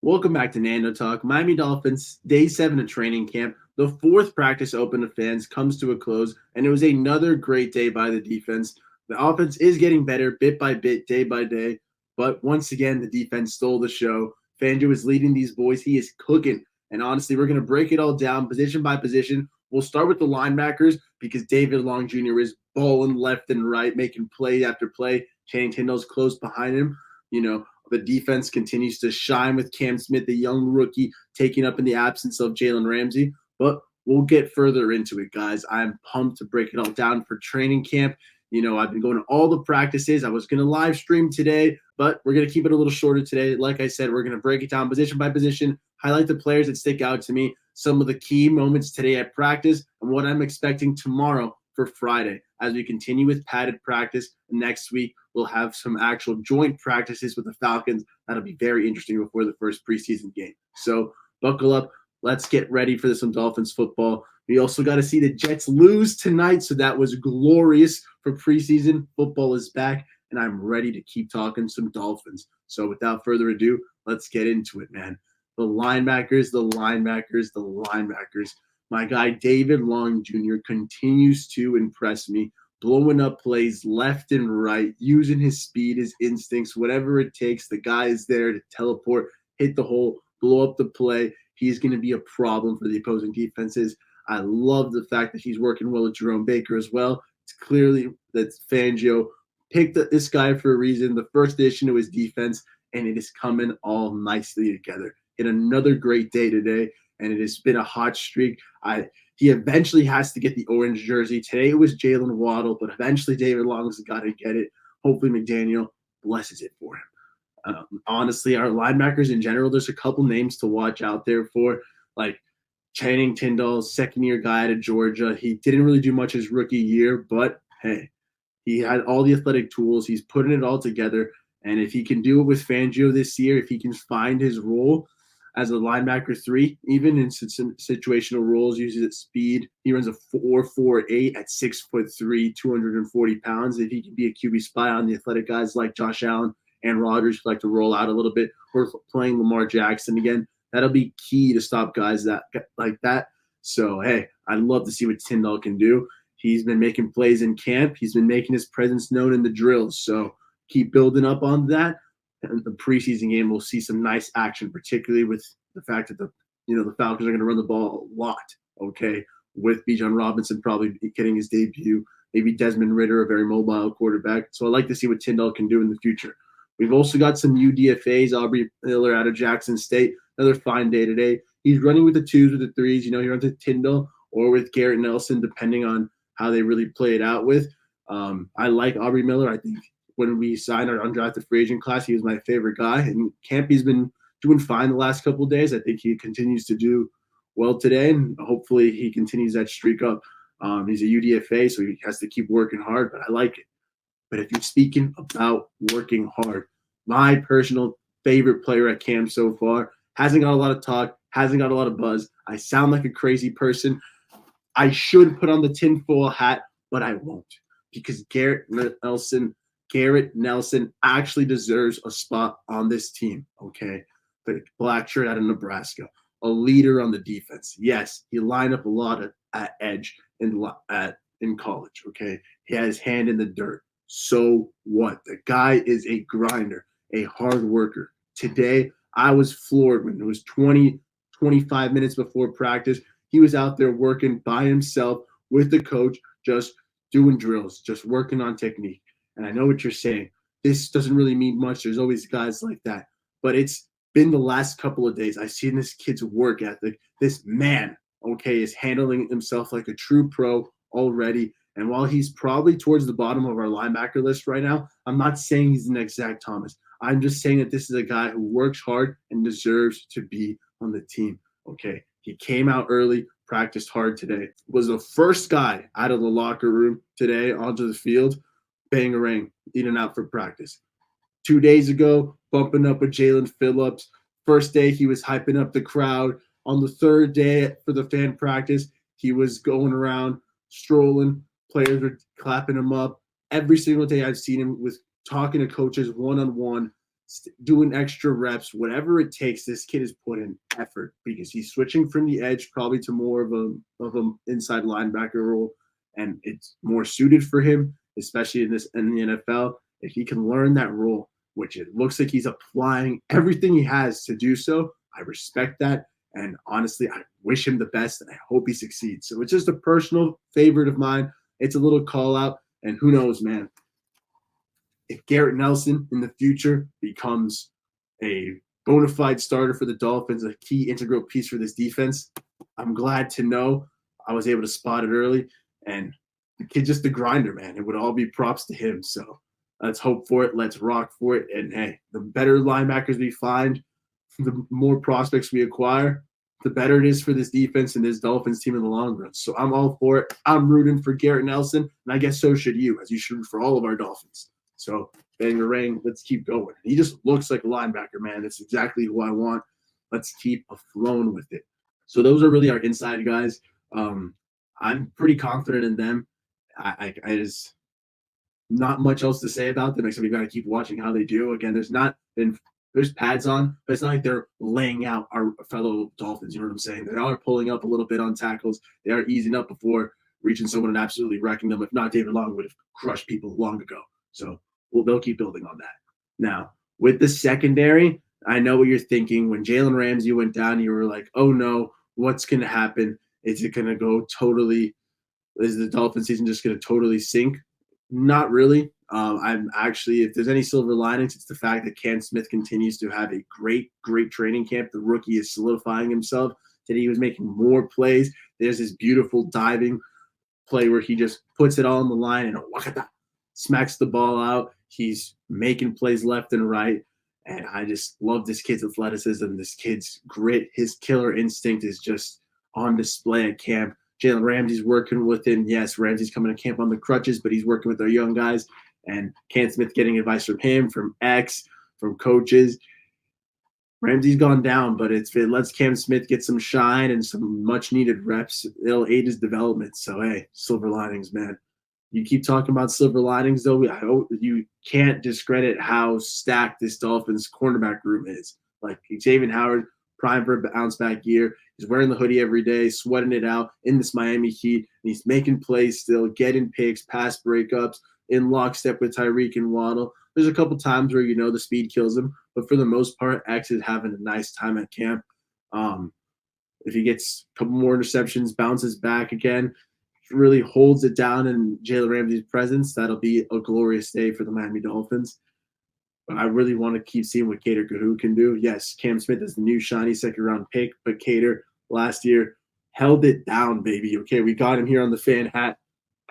Welcome back to Nando Talk. Miami Dolphins, day 7 of training camp. The fourth practice open to fans comes to a close, and it was another great day by the defense. The offense is getting better bit by bit, day by day, but once again, the defense stole the show. Fangio is leading these boys. He is cooking, and honestly, we're going to break it all down position by position. We'll start with the linebackers because David Long Jr. is balling left and right, making play after play. Channing Tindall's close behind him. The defense continues to shine with Cam Smith, the young rookie, taking up in the absence of Jalen Ramsey. But we'll get further into it, guys. I'm pumped to break it all down for training camp. I've been going to all the practices. I was going to live stream today, but we're going to keep it a little shorter today. Like I said, we're going to break it down position by position, highlight the players that stick out to me, some of the key moments today at practice, and what I'm expecting tomorrow for Friday as we continue with padded practice. Next week, we'll have some actual joint practices with the Falcons. That'll be very interesting before the first preseason game. So buckle up. Let's get ready for some Dolphins football. We also got to see the Jets lose tonight, so that was glorious for preseason. Football is back, and I'm ready to keep talking some Dolphins. So without further ado, let's get into it, man. The linebackers. My guy, David Long Jr., continues to impress me, blowing up plays left and right, using his speed, his instincts, whatever it takes. The guy is there to teleport, hit the hole, blow up the play. He's going to be a problem for the opposing defenses. I love the fact that he's working well with Jerome Baker as well. It's clearly that Fangio picked this guy for a reason, the first addition to his defense, and it is coming all nicely together. In another great day today, and it has been a hot streak. He eventually has to get the orange jersey. Today it was Jalen Waddle, but eventually David Long's got to get it. Hopefully McDaniel blesses it for him. Honestly, our linebackers in general, there's a couple names to watch out there for, like Channing Tindall, second-year guy out of Georgia. He didn't really do much his rookie year, but hey, he had all the athletic tools. He's putting it all together, and if he can do it with Fangio this year, if he can find his role as a linebacker 3, even in situational roles, uses its speed. He runs a 4.48 at 6'3", 240 pounds. If he can be a QB spy on the athletic guys like Josh Allen and Rodgers who like to roll out a little bit, or playing Lamar Jackson again, that'll be key to stop guys like that. So, hey, I'd love to see what Tyndall can do. He's been making plays in camp. He's been making his presence known in the drills. So keep building up on that. And the preseason game, we'll see some nice action, particularly with the fact that the Falcons are going to run the ball a lot, okay, with Bijan Robinson probably getting his debut, maybe Desmond Ridder, a very mobile quarterback. So I'd like to see what Tyndall can do in the future. We've also got some UDFAs, Aubrey Miller out of Jackson State, another fine day today. He's running with the 2s, with the 3s. He runs with Tyndall or with Garrett Nelson, depending on how they really play it out with. I like Aubrey Miller. I think when we signed our undrafted free agent class, he was my favorite guy. And camp, he's been doing fine the last couple of days. I think he continues to do well today, and hopefully he continues that streak up. He's a UDFA, so he has to keep working hard, but I like it. But if you're speaking about working hard, my personal favorite player at camp so far hasn't got a lot of talk, hasn't got a lot of buzz. I sound like a crazy person. I should put on the tinfoil hat, but I won't, because Garrett Nelson actually deserves a spot on this team, okay? The black shirt out of Nebraska, a leader on the defense. Yes, he lined up a lot at edge in college, okay? He had his hand in the dirt. So what? The guy is a grinder, a hard worker. Today, I was floored when it was 25 minutes before practice. He was out there working by himself with the coach, just doing drills, just working on technique. And I know what you're saying. This doesn't really mean much. There's always guys like that. But it's been the last couple of days. I've seen this kid's work ethic. This man, okay, is handling himself like a true pro already. And while he's probably towards the bottom of our linebacker list right now, I'm not saying he's the next Zach Thomas. I'm just saying that this is a guy who works hard and deserves to be on the team, okay? He came out early, practiced hard today, was the first guy out of the locker room today onto the field, bang-a-rang, in and out for practice. 2 days ago, bumping up with Jalen Phillips. First day, he was hyping up the crowd. On the third day for the fan practice, he was going around, strolling. Players were clapping him up. Every single day I've seen him with talking to coaches one-on-one, doing extra reps, whatever it takes. This kid is putting effort because he's switching from the edge probably to more of a inside linebacker role, and it's more suited for him, especially in the NFL. If he can learn that role, which it looks like he's applying everything he has to do so, I respect that. And honestly, I wish him the best and I hope he succeeds. So it's just a personal favorite of mine. It's a little call out, and who knows, man. If Garrett Nelson in the future becomes a bona fide starter for the Dolphins, a key integral piece for this defense, I'm glad to know I was able to spot it early. And the kid's just a grinder, man. It would all be props to him. So let's hope for it. Let's rock for it. And hey, the better linebackers we find, the more prospects we acquire, the better it is for this defense and this Dolphins team in the long run. So I'm all for it. I'm rooting for Garrett Nelson, and I guess so should you, as you should for all of our Dolphins. So bang the ring, let's keep going. He just looks like a linebacker, man. That's exactly who I want. Let's keep afloat with it. So those are really our inside guys. I'm pretty confident in them. I just not much else to say about them except we got to keep watching how they do. Again, there's pads on, but it's not like they're laying out our fellow Dolphins. You know what I'm saying? They are pulling up a little bit on tackles. They are easing up before reaching someone and absolutely wrecking them. If not, David Long would have crushed people long ago. So they'll keep building on that. Now, with the secondary, I know what you're thinking. When Jalen Ramsey went down, you were like, oh no, what's going to happen? Is it going to go totally – is the Dolphin season just going to totally sink? Not really. I'm actually, if there's any silver linings, it's the fact that Cam Smith continues to have a great training camp. The rookie is solidifying himself. Today he was making more plays. There's this beautiful diving play where he just puts it all on the line and smacks the ball out. He's making plays left and right. And I just love this kid's athleticism, this kid's grit. His killer instinct is just on display at camp. Jalen Ramsey's working with him. Yes, Ramsey's coming to camp on the crutches, but he's working with our young guys. And Cam Smith getting advice from him, from X, from coaches. Ramsey's gone down, but if it lets Cam Smith get some shine and some much-needed reps, it'll aid his development. So, hey, silver linings, man. You keep talking about silver linings, though. I hope you can't discredit how stacked this Dolphins cornerback room is. Like Xavier Howard, prime for a bounce-back year. He's wearing the hoodie every day, sweating it out in this Miami Heat. And he's making plays still, getting picks, pass breakups, in lockstep with Tyreek and Waddle. There's a couple times where, the speed kills him. But for the most part, X is having a nice time at camp. If he gets a couple more interceptions, bounces back again, really holds it down in Jalen Ramsey's presence, that'll be a glorious day for the Miami Dolphins. But I really want to keep seeing what Cater Kahu can do. Yes, Cam Smith is the new shiny second-round pick, but Cater last year held it down, baby. Okay, we got him here on the fan hat.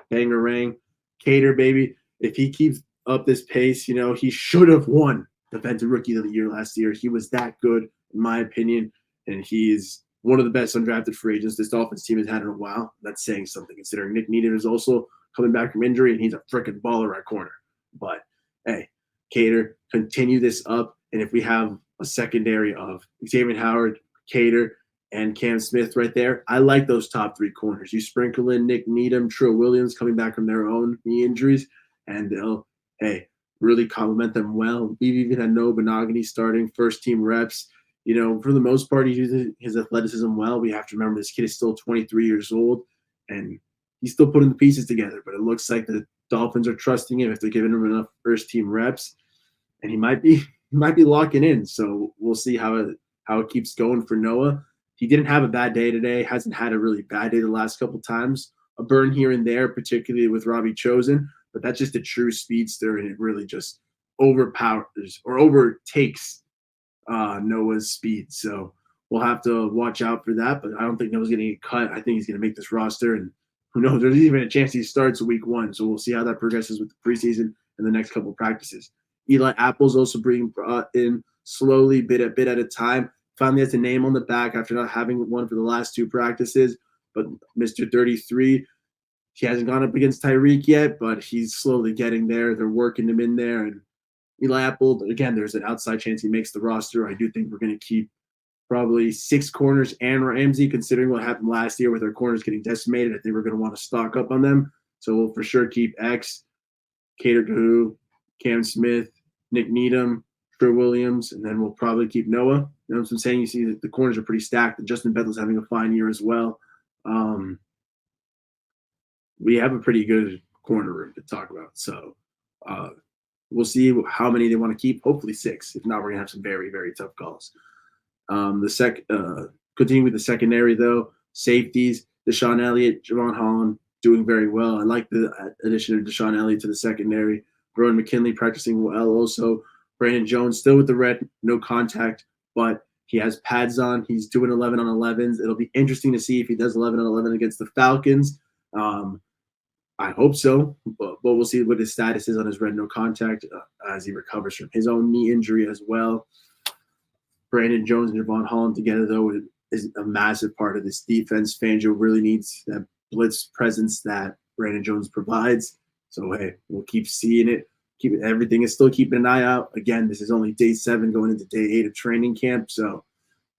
Banger rang. Cater, baby, if he keeps up this pace, he should have won Defensive Rookie of the Year last year. He was that good, in my opinion, and he's one of the best undrafted free agents this Dolphins team has had in a while. That's saying something, considering Nick Needham is also coming back from injury, and he's a freaking baller at corner. But, hey, Cater, continue this up, and if we have a secondary of Xavier Howard, Cater, and Cam Smith right there, I like those top three corners. You sprinkle in Nick Needham, Trill Williams coming back from their own knee injuries, and they'll, really complement them well. We've even had Noah Benogany starting first-team reps. For the most part, he uses his athleticism well. We have to remember this kid is still 23 years old, and he's still putting the pieces together. But it looks like the Dolphins are trusting him if they're giving him enough first-team reps, and he might be locking in. So we'll see how it keeps going for Noah. He didn't have a bad day today. Hasn't had a really bad day the last couple times. A burn here and there, particularly with Robbie Chosen, but that's just a true speedster, and it really just overpowers or overtakes Noah's speed. So we'll have to watch out for that, but I don't think Noah's going to get cut. I think he's going to make this roster, and who knows, there's even a chance he starts week 1. So we'll see how that progresses with the preseason and the next couple of practices. Eli Apple's also being brought in slowly, bit at a time. Finally has a name on the back after not having one for the last 2 practices. But Mr. 33, he hasn't gone up against Tyreek yet, but he's slowly getting there. They're working him in there. And Eli Apple, again, there's an outside chance he makes the roster. I do think we're going to keep probably 6 corners and Ramsey, considering what happened last year with our corners getting decimated. I think we're going to want to stock up on them. So we'll for sure keep X, Cater Kahu, Cam Smith, Nick Needham, for Williams, and then we'll probably keep Noah. You know what I'm saying? You see that the corners are pretty stacked, and Justin Bethel's having a fine year as well. We have a pretty good corner room to talk about. So we'll see how many they want to keep. Hopefully 6. If not, we're gonna have some very, very tough calls. Continuing with the secondary though, safeties, Deshaun Elliott, Javon Holland doing very well. I like the addition of Deshaun Elliott to the secondary. Rowan McKinley practicing well also. Brandon Jones still with the red, no contact, but he has pads on. He's doing 11 on 11s. It'll be interesting to see if he does 11 on 11 against the Falcons. I hope so, but we'll see what his status is on his red no contact as he recovers from his own knee injury as well. Brandon Jones and Javon Holland together, though, is a massive part of this defense. Fangio really needs that blitz presence that Brandon Jones provides. So, hey, we'll keep seeing it. Everything is still keeping an eye out. Again, this is only day 7 going into day 8 of training camp, so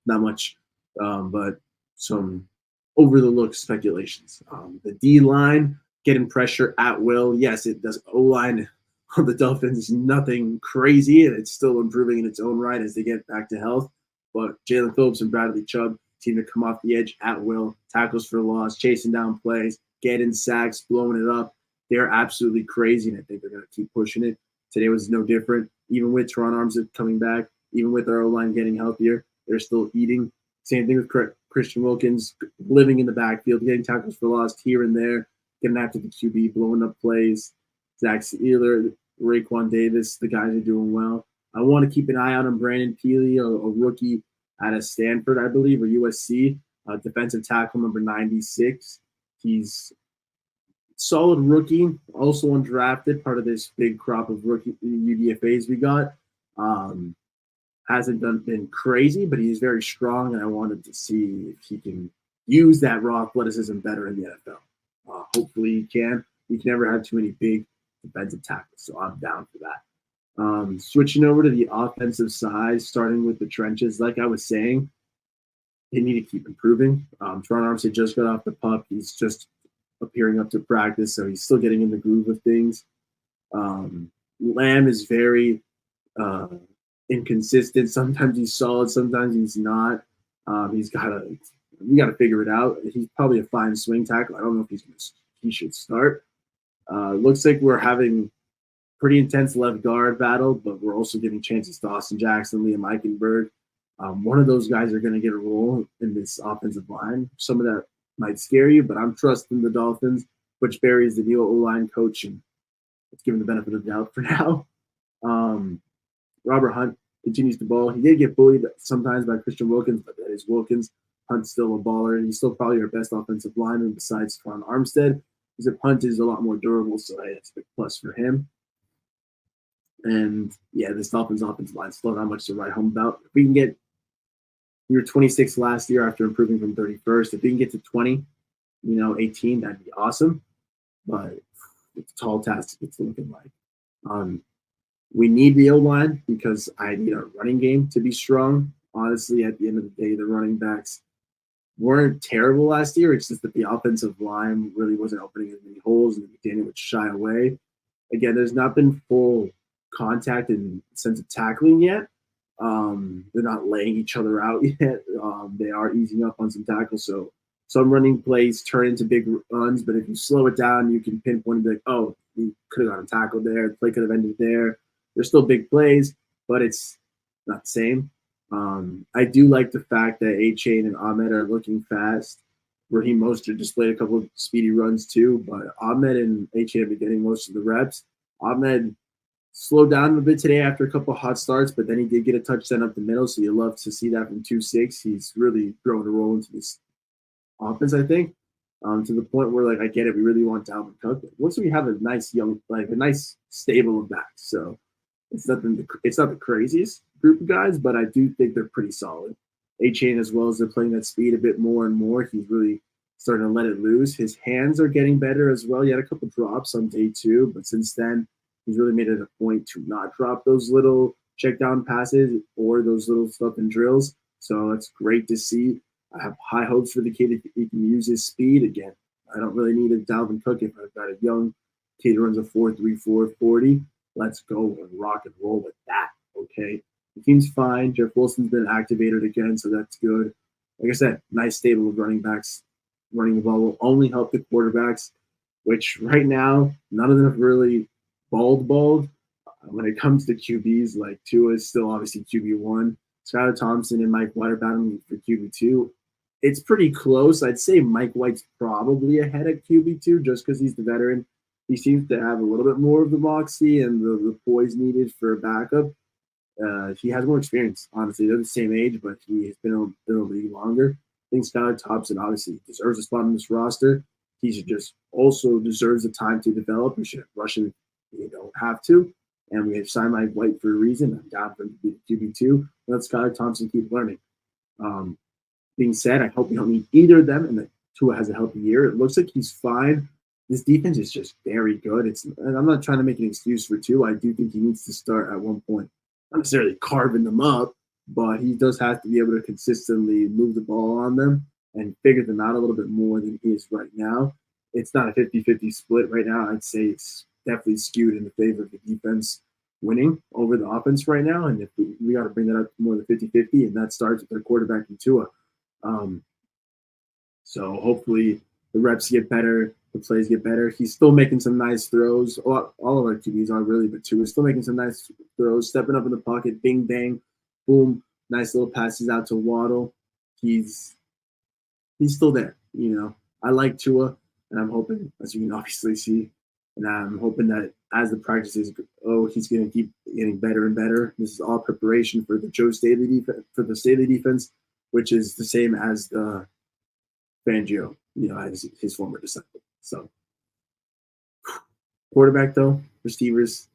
not much, but some over-the-look speculations. The D-line getting pressure at will. Yes, it does. O-line on the Dolphins is nothing crazy, and it's still improving in its own right as they get back to health. But Jalen Phillips and Bradley Chubb seem to come off the edge at will, tackles for loss, chasing down plays, getting sacks, blowing it up. They're absolutely crazy, and I think they're going to keep pushing it. Today was no different. Even with Teron Armstead coming back, even with our O-line getting healthier, they're still eating. Same thing with Christian Wilkins, living in the backfield, getting tackles for loss here and there, getting after the QB, blowing up plays. Zach Sealer, Raekwon Davis, the guys are doing well. I want to keep an eye out on Brandon Peely, a rookie out of Stanford, I believe, or USC, defensive tackle number 96. He's solid rookie, also undrafted, part of this big crop of rookie UDFAs we got. Hasn't been crazy, but he's very strong, and I wanted to see if he can use that raw athleticism better in the NFL. Hopefully he can. You can never have too many big defensive tackles, so I'm down for that. Switching over to the offensive side, starting with the trenches, like I was saying, they need to keep improving. Teron Armstead just got off the pup. He's just appearing up to practice, so he's still getting in the groove of things. Lamb is very inconsistent. Sometimes he's solid, sometimes he's not. We got to figure it out. He's probably a fine swing tackle. I don't know if he should start. Looks like we're having pretty intense left guard battle, but we're also giving chances to Austin Jackson, Liam Eichenberg. One of those guys are going to get a role in this offensive line. Some of that might scare you, but I'm trusting the Dolphins. Butch Barry is the new O-line coach, and let's give him the benefit of the doubt for now. Robert Hunt continues to ball. He did get bullied sometimes by Christian Wilkins, but that is Wilkins. Hunt's still a baller, and he's still probably our best offensive lineman besides Teron Armstead. Because Hunt is a lot more durable, so I expect plus for him. And yeah, this Dolphins offensive line still not much to write home about. If we were 26th last year after improving from 31st. If we can get to 20, 18, that'd be awesome. But it's a tall task it's looking like. We need the O-line because I need our running game to be strong. Honestly, at the end of the day, the running backs weren't terrible last year. It's just that the offensive line really wasn't opening as many holes, and McDaniel would shy away. Again, there's not been full contact in the sense of tackling yet. They're not laying each other out yet. They are easing up on some tackles, so some running plays turn into big runs, but if you slow it down, you can pinpoint and be like, oh, he could have gotten tackled there. The play could have ended there. They're still big plays, but it's not the same. I do like the fact that A-Chain and Ahmed are looking fast. Raheem Mostert displayed a couple of speedy runs too, but Ahmed and A-Chain have been getting most of the reps. Ahmed slowed down a bit today after a couple of hot starts, but then he did get a touchdown up the middle, so you love to see that from 2-6. He's really growing a role into this offense, I think, to the point where, I get it, we really want Dalvin Cook. Once we have a nice a nice stable of backs, so it's not the craziest group of guys, but I do think they're pretty solid. A-Chain, as well as they're playing that speed a bit more and more, he's really starting to let it loose. His hands are getting better as well. He had a couple drops on day 2, but since then, he's really made it a point to not drop those little check down passes or those little stuff and drills. So that's great to see. I have high hopes for the kid if he can use his speed. Again, I don't really need a Dalvin Cook if I've got a young kid who runs a 4.34 40. Let's go and rock and roll with that. okay. The team's fine. Jeff Wilson's been activated again, so that's good. Like I said, nice stable of running backs. Running the ball will only help the quarterbacks, which right now, none of them have really balled. When it comes to QBs, like Tua is still obviously QB1. Skylar Thompson and Mike White are battling for QB2. It's pretty close. I'd say Mike White's probably ahead at QB2 just because he's the veteran. He seems to have a little bit more of the moxie and the poise needed for a backup. He has more experience, honestly. They're the same age, but he has been in the league longer. I think Skylar Thompson obviously deserves a spot on this roster. He should just also deserves the time to develop. We should rush him if you don't have to. And we have signed Mike White for a reason. I'm down for him to be QB2. Let Skylar Thompson keep learning. Being said, I hope we don't need either of them and that Tua has a healthy year. It looks like he's fine. This defense is just very good. And I'm not trying to make an excuse for Tua. I do think he needs to start at one point. Not necessarily carving them up, but he does have to be able to consistently move the ball on them and figure them out a little bit more than he is right now. It's not a 50-50 split right now. I'd say it's definitely skewed in the favor of the defense winning over the offense right now. And if we got to bring that up to more than 50-50, and that starts with their quarterback and Tua. So hopefully the reps get better, the plays get better. He's still making some nice throws. All of our QBs are really, but Tua is still making some nice throws, stepping up in the pocket, bing, bang, boom, nice little passes out to Waddle. He's still there, you know. I like Tua, and I'm hoping, as you can obviously see, and I'm hoping that as the practices go, he's going to keep getting better and better. This is all preparation for the Joe Staley defense, for the Staley defense, which is the same as the Fangio, you know, as his former disciple. So, quarterback though, receivers,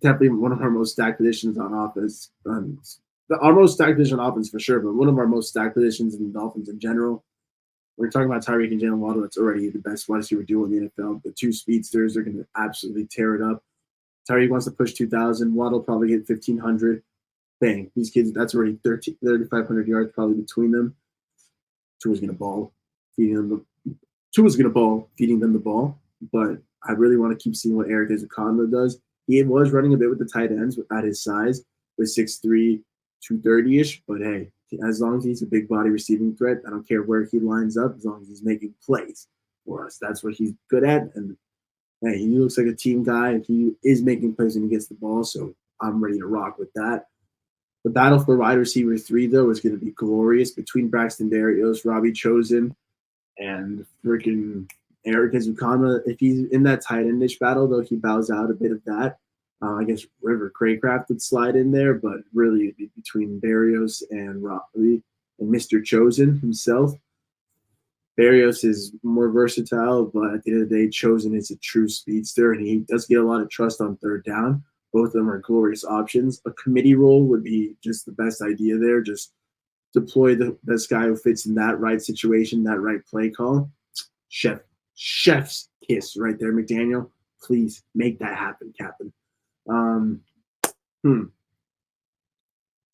definitely one of our most stacked positions on offense. Our most stacked position on offense for sure, but one of our most stacked positions in the Dolphins in general. We're talking about Tyreek and Jalen Waddle. That's already the best wide receiver duo in the NFL. The two speedsters are going to absolutely tear it up. Tyreek wants to push 2,000. Waddle probably hit 1,500. Bang. These kids, that's already 3,500 yards probably between them. Tua's going to ball, feeding them the ball. But I really want to keep seeing what Eric Ezukanma does. He was running a bit with the tight ends at his size with 6'3", 230-ish. But, hey, as long as he's a big body receiving threat, I don't care where he lines up, as long as he's making plays for us. That's what he's good at. And, hey, he looks like a team guy, and he is making plays when he gets the ball. So I'm ready to rock with that. The battle for wide receiver 3, though, is going to be glorious between Braxton Berrios, Robbie Chosen, and freaking Eric Ezukanma. If he's in that tight end-ish battle, though, he bows out a bit of that. I guess River Craycraft would slide in there, but really it'd be between Berrios and Robbie and Mr. Chosen himself. Berrios is more versatile, but at the end of the day, Chosen is a true speedster, and he does get a lot of trust on third down. Both of them are glorious options. A committee role would be just the best idea there. Just deploy the best guy who fits in that right situation, that right play call. Chef's kiss right there, McDaniel. Please make that happen, Captain.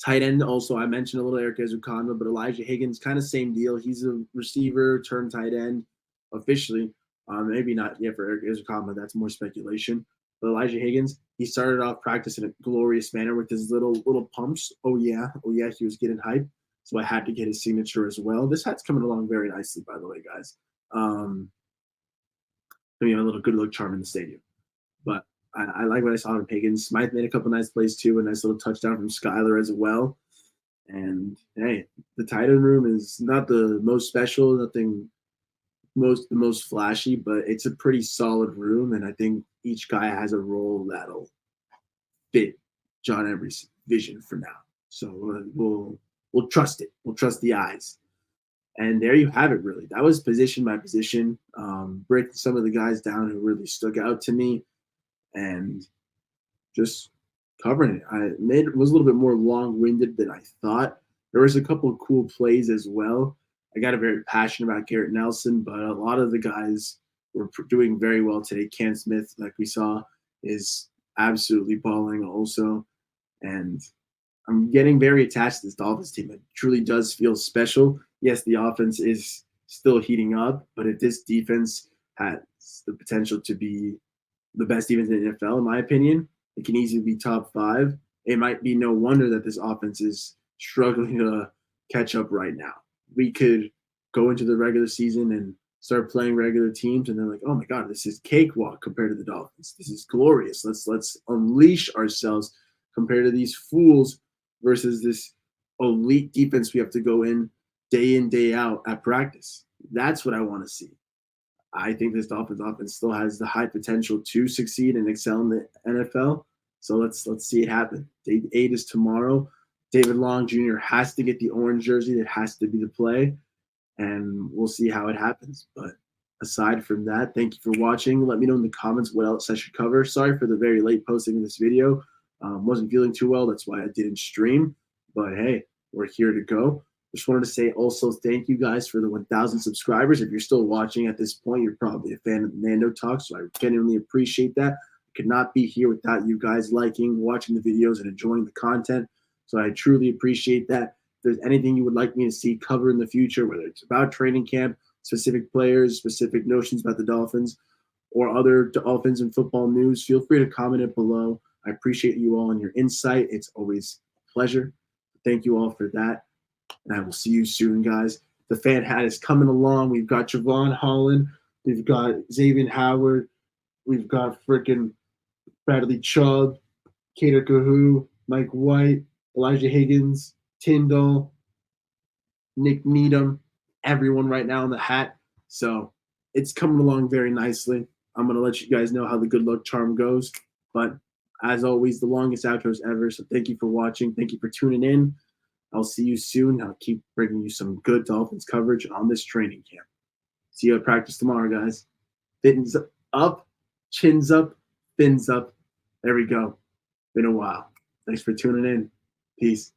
Tight end also, I mentioned a little Eric Ezukanma, but Elijah Higgins, kind of same deal. He's a receiver turned tight end officially. Maybe not yet for Eric Ezukanma. That's more speculation. But Elijah Higgins, he started off practice in a glorious manner with his little pumps. Oh yeah, he was getting hype. So I had to get his signature as well. This hat's coming along very nicely, by the way, guys. A little good look charm in the stadium. But I like what I saw from Higgins. Smythe made a couple nice plays too. A nice little touchdown from Skyler as well. And hey, the tight end room is not the most special, nothing the most flashy, but it's a pretty solid room. And I think each guy has a role that'll fit John Emery's vision for now. So we'll trust it. We'll trust the eyes. And there you have it, really. That was position by position. Breaking some of the guys down who really stuck out to me and just covering it. It was a little bit more long-winded than I thought. There was a couple of cool plays as well. I got very passionate about Garrett Nelson, but a lot of the guys were doing very well today. Cam Smith, like we saw, is absolutely balling also. And I'm getting very attached to this Dolphins team. It truly does feel special. Yes, the offense is still heating up, but if this defense has the potential to be the best defense in the NFL, in my opinion, it can easily be top 5. it might be no wonder that this offense is struggling to catch up right now. We could go into the regular season and start playing regular teams, and they're like, "Oh my God, this is cakewalk compared to the Dolphins. This is glorious. Let's unleash ourselves compared to these fools versus this elite defense we have to go in, day out at practice." That's what I want to see. I think this Dolphins offense still has the high potential to succeed and excel in the NFL. So let's see it happen. Day 8 is tomorrow. David Long Jr. has to get the orange jersey. That has to be the play, and we'll see how it happens. But aside from that, thank you for watching. Let me know in the comments what else I should cover. Sorry for the very late posting of this video. Wasn't feeling too well. That's why I didn't stream. But hey, we're here to go. Just wanted to say also thank you guys for the 1,000 subscribers. If you're still watching at this point, you're probably a fan of the Nando Talk, so I genuinely appreciate that. I could not be here without you guys liking, watching the videos, and enjoying the content. So I truly appreciate that. If there's anything you would like me to see cover in the future, whether it's about training camp, specific players, specific notions about the Dolphins, or other Dolphins and football news, feel free to comment it below. I appreciate you all and your insight. It's always a pleasure. Thank you all for that. And I will see you soon, guys. The fan hat is coming along. We've got Javon Holland. We've got Xavier Howard. We've got freaking Bradley Chubb, Kader Kahoo, Mike White, Elijah Higgins, Tyndall, Nick Needham, everyone right now in the hat. So it's coming along very nicely. I'm going to let you guys know how the good luck charm goes. But as always, the longest outros ever. So thank you for watching. Thank you for tuning in. I'll see you soon. I'll keep bringing you some good Dolphins coverage on this training camp. See you at practice tomorrow, guys. Fins up, chins up, fins up. There we go. Been a while. Thanks for tuning in. Peace.